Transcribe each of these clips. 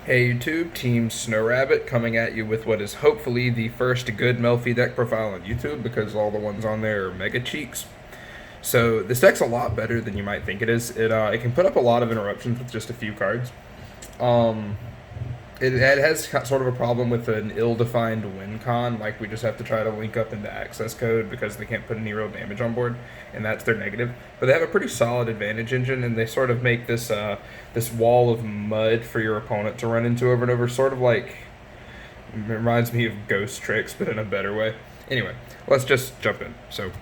Hey YouTube, Team Snow Rabbit coming at you with what is hopefully the first good Melffy deck profile on YouTube because all the ones on there are mega cheeks. So this deck's a lot better than you might think it is. It can put up a lot of interruptions with just a few cards. Um, it has sort of a problem with an ill-defined win con, like we just have to try to link up into access code because they can't put any real damage on board, and that's their negative. But they have a pretty solid advantage engine, and they sort of make this wall of mud for your opponent to run into over and over, sort of like it reminds me of Ghost Tricks, but in a better way. Anyway, let's just jump in. So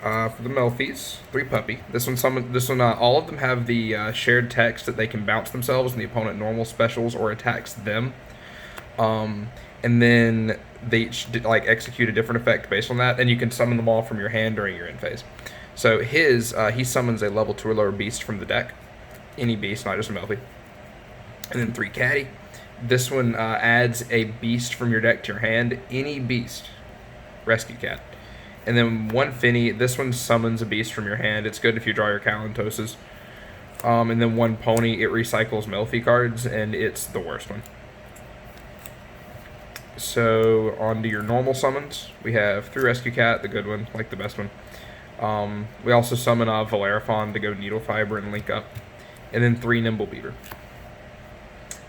for the Melffys, 3 puppy. This one, all of them have the shared text that they can bounce themselves, and the opponent normal specials or attacks them. And then they each execute a different effect based on that, and you can summon them all from your hand during your end phase. So he summons a level 2 or lower beast from the deck, any beast, not just a Melffy. And then 3 caddy. This one adds a beast from your deck to your hand, any beast, rescue cat. And then 1 Finny. This one summons a beast from your hand. It's good if you draw your Kalentoses. And then 1 Pony. It recycles Melffy cards, and it's the worst one. So on to your normal summons. We have 3 Rescue Cat, the good one, like the best one. We also summon Valeraphon to go Needle Fiber and link up. And then 3 Nimble Beaver.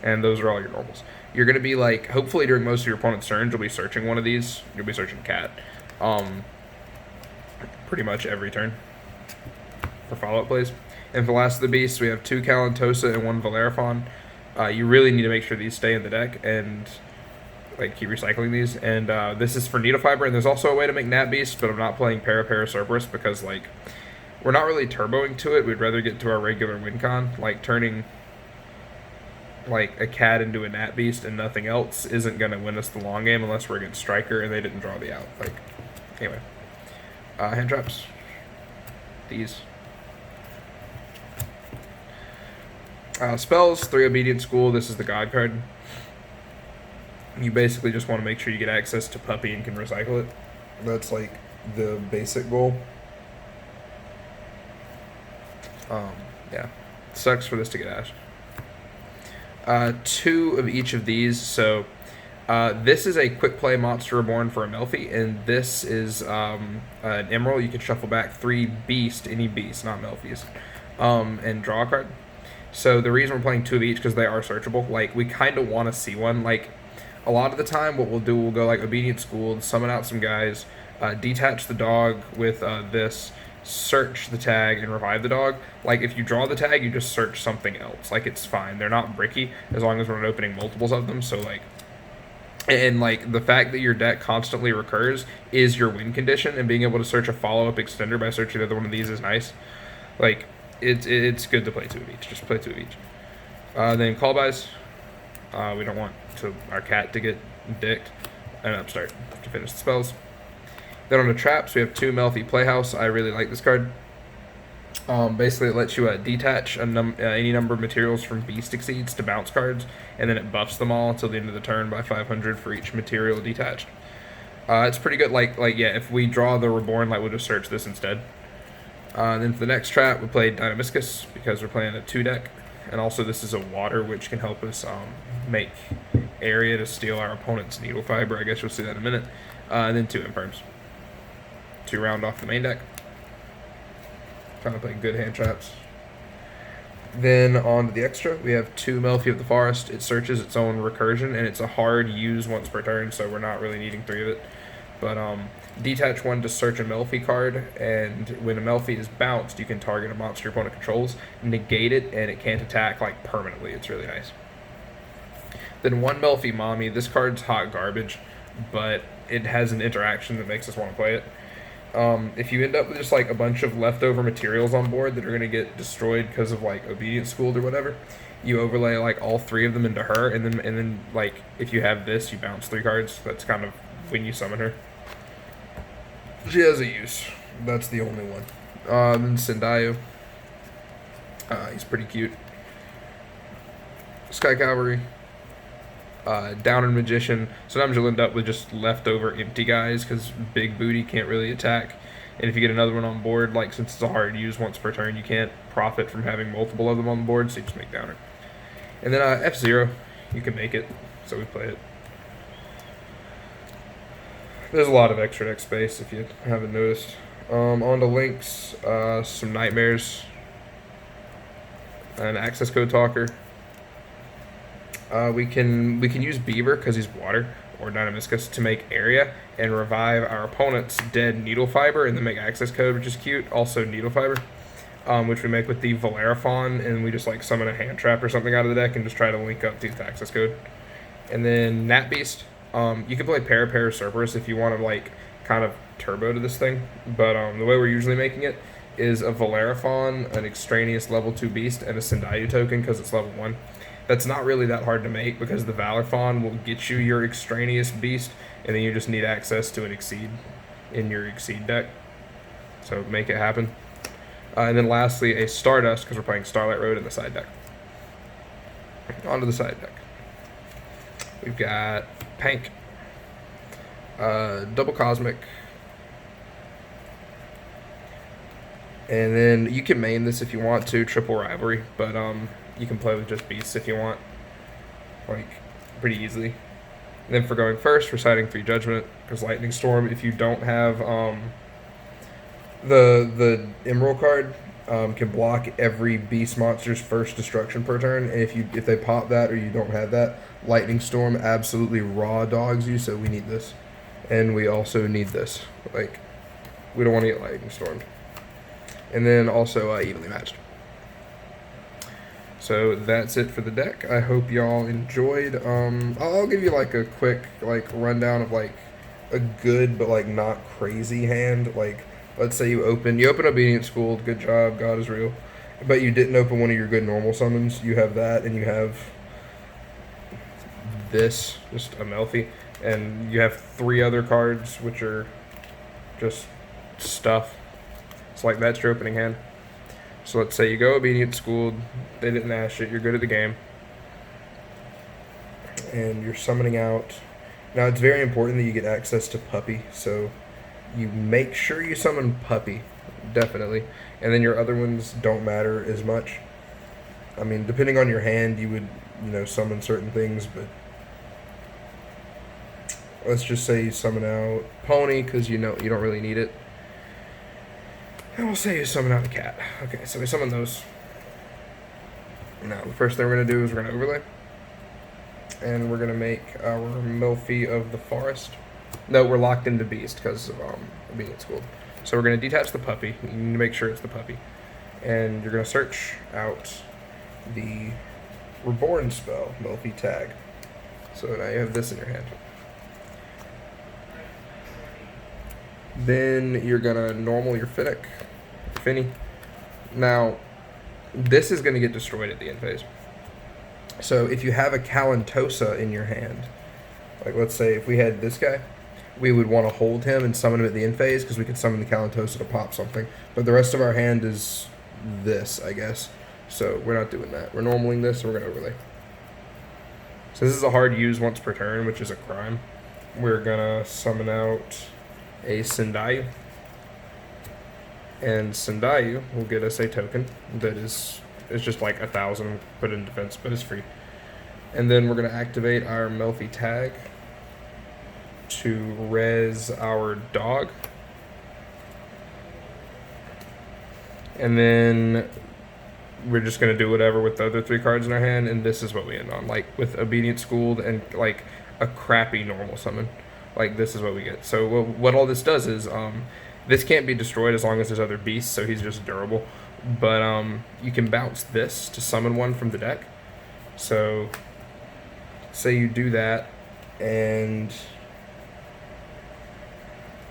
And those are all your normals. You're going to be hopefully during most of your opponent's turns, you'll be searching one of these. You'll be searching Cat. Pretty much every turn for follow-up plays. And for the last of the beasts, we have 2 Kalentosa and 1 Valeraphon. You really need to make sure these stay in the deck and keep recycling these. And this is for Needle Fiber, and there's also a way to make Nat Beast, but I'm not playing Cerberus because we're not really turboing to it. We'd rather get to our regular win con. Turning a cat into a Nat Beast and nothing else isn't going to win us the long game unless we're against Striker and they didn't draw the out. Anyway. Hand traps. These. Spells, 3 Obedient School. This is the God card. You basically just want to make sure you get access to Puppy and can recycle it. That's the basic goal. Yeah. Sucks for this to get ashed. 2 of each of these. So this is a quick play Monster Reborn for a Melffy, and this is an Emerald. You can shuffle back 3 Beast, any Beast, not Melffys, and draw a card. So the reason we're playing 2 of each because they are searchable. We kind of want to see one. A lot of the time, what we'll do, we'll go Obedient School, summon out some guys, detach the dog with this, search the tag, and revive the dog. If you draw the tag, you just search something else. It's fine. They're not bricky as long as we're not opening multiples of them. So and the fact that your deck constantly recurs is your win condition, and being able to search a follow-up extender by searching another one of these is nice. It's good to play 2 of each. Just play 2 of each. Then call buys. We don't want our cat to get dicked. And upstart to finish the spells. Then on the traps, we have 2 Melffy Playhouse. I really like this card. Basically, it lets you detach any number of materials from Beast Exceeds to bounce cards, and then it buffs them all until the end of the turn by 500 for each material detached. It's pretty good. Yeah, if we draw the Reborn, we'll just search this instead. Then for the next trap, we played Dynamiscus because we're playing a 2 deck, and also this is a water, which can help us make area to steal our opponent's Needle Fiber. I guess you'll see that in a minute. And then 2 Imperms to round off the main deck. Trying to play good hand traps. Then on to the extra, we have 2 Melffy of the Forest. It searches its own recursion, and it's a hard use once per turn, so we're not really needing 3 of it. But detach 1 to search a Melffy card, and when a Melffy is bounced, you can target a monster your opponent controls, negate it, and it can't attack permanently. It's really nice. Then 1 Melffy Mommy. This card's hot garbage, but it has an interaction that makes us want to play it. If you end up with just a bunch of leftover materials on board that are going to get destroyed because of Obedient Schooled or whatever, you overlay all 3 of them into her, and then if you have this, you bounce 3 cards. That's kind of when you summon her. She has a use. That's the only one. Then Sendayo. He's pretty cute. Sky Cavalry. Downer Magician. Sometimes you'll end up with just leftover empty guys because Big Booty can't really attack. And if you get another one on board, since it's a hard use once per turn, you can't profit from having multiple of them on the board, so you just make Downer. And then F-Zero, you can make it, so we play it. There's a lot of extra deck space if you haven't noticed. On to links, some Nightmares, an access code talker. We can use Beaver because he's water, or Dynamiscus to make area and revive our opponent's dead Needle Fiber, and then make access code, which is cute. Also Needle Fiber, which we make with the Valeraphon, and we just like summon a hand trap or something out of the deck and just try to link up the access code. And then Nat Beast. You can play Para Cerberus if you want to like kind of turbo to this thing, but the way we're usually making it is a Valeraphon, an extraneous level 2 beast, and a Sendaiyu token because it's level 1. That's not really that hard to make because the Valeraphon will get you your extraneous beast, and then you just need access to an Exceed in your Exceed deck. So make it happen. And then lastly, a Stardust because we're playing Starlight Road in the side deck. Onto the side deck. We've got Pank, Double Cosmic, and then you can main this if you want to, Triple Rivalry, but you can play with just beasts if you want, like pretty easily. And then for going first, reciting 3 Judgment because Lightning Storm. If you don't have the Emerald card, can block every beast monster's first destruction per turn, and if they pop that or you don't have that, Lightning Storm absolutely raw dogs you. So we need this, and we also need this. Like, we don't want to get Lightning Stormed. And then also Evenly Matched. So that's it for the deck. I hope y'all enjoyed. I'll give you like a quick like rundown of like a good but like not crazy hand. Like, let's say you open Obedient School, good job, God is real, but you didn't open one of your good normal summons. You have that, and you have this, just a Melffy, and you have 3 other cards which are just stuff. It's like that's your opening hand. So let's say you go Obedient Schooled, they didn't ash it, you're good at the game, and you're summoning out. Now it's very important that you get access to Puppy, so you make sure you summon Puppy, definitely, and then your other ones don't matter as much. I mean, depending on your hand, you would, summon certain things, but let's just say you summon out Pony because you don't really need it. And we'll say you summon out a cat. Okay, so we summon those. Now, the first thing we're going to do is we're going to overlay. And we're going to make our Melffy of the Forest. No, we're locked into Beast because of being schooled. So we're going to detach the Puppy. You need to make sure it's the Puppy. And you're going to search out the Reborn spell, Melffy Tag. So now you have this in your hand. Then you're going to normal your Finny. Now, this is going to get destroyed at the end phase. So if you have a Calantosa in your hand, like let's say if we had this guy, we would want to hold him and summon him at the end phase because we could summon the Calantosa to pop something. But the rest of our hand is this, I guess. So we're not doing that. We're normaling this and we're going to overlay. So this is a hard use once per turn, which is a crime. We're going to summon out a Sendaiyu. And Sendaiyu will get us a token that is just like 1,000, put in defense, but it's free. And then we're going to activate our Melffy Tag to res our dog. And then we're just going to do whatever with the other 3 cards in our hand, and this is what we end on. Like with Obedient Schooled and like a crappy normal summon. Like this is what we get. So what all this does is this can't be destroyed as long as there's other beasts, so he's just durable. But you can bounce this to summon one from the deck. So say you do that, and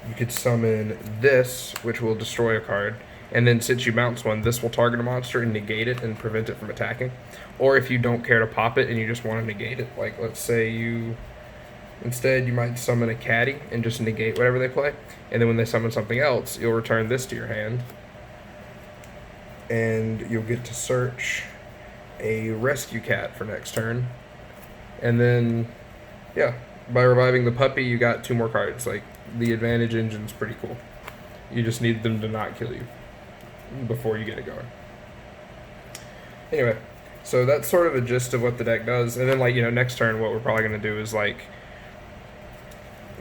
you could summon this, which will destroy a card. And then since you bounce one, this will target a monster and negate it and prevent it from attacking. Or if you don't care to pop it and you just want to negate it, like let's say you might summon a caddy and just negate whatever they play. And then when they summon something else, you'll return this to your hand. And you'll get to search a rescue cat for next turn. And then, yeah, by reviving the Puppy, you got 2 more cards. Like, the advantage engine's pretty cool. You just need them to not kill you before you get it going. Anyway, So that's sort of the gist of what the deck does. And then, like, next turn, what we're probably going to do is, like,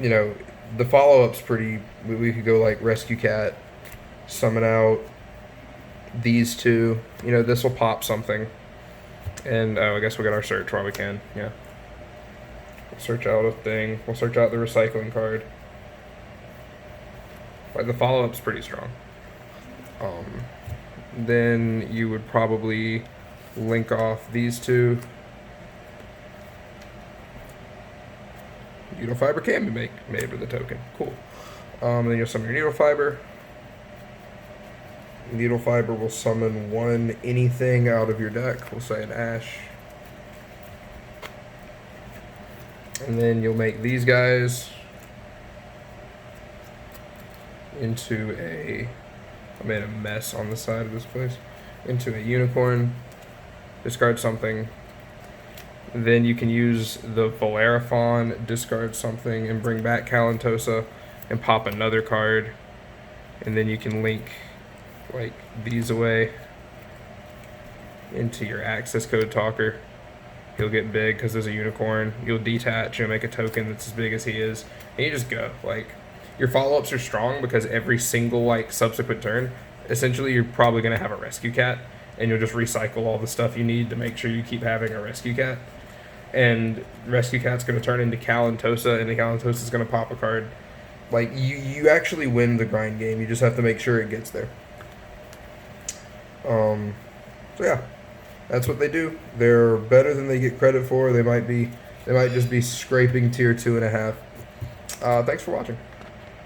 the follow-up's pretty... We could go, like, Rescue Cat, summon out these two. This will pop something. And I guess we'll get our search while we can. Yeah. We'll search out a thing. We'll search out the recycling card. Like, the follow-up's pretty strong. Then you would probably link off these two. Needle fiber can be made with a token. Cool. Then you'll summon your needle fiber. Needle fiber will summon one anything out of your deck. We'll say an ash. And then you'll make these guys into a... I made a mess on the side of this place. Into a unicorn. Discard something. Then you can use the Valeraphon, discard something, and bring back Kalantosa, and pop another card. And then you can link, like, these away into your access code talker. He'll get big because there's a unicorn. You'll detach, you'll make a token that's as big as he is. And you just go. Like, your follow-ups are strong because every single, like, subsequent turn, essentially you're probably going to have a Rescue Cat. And you'll just recycle all the stuff you need to make sure you keep having a Rescue Cat. And Rescue Cat's going to turn into Kalantosa, and the Kalantosa's going to pop a card. Like, you actually win the grind game. You just have to make sure it gets there. So yeah, that's what they do. They're better than they get credit for. They might just be scraping tier 2.5. Thanks for watching.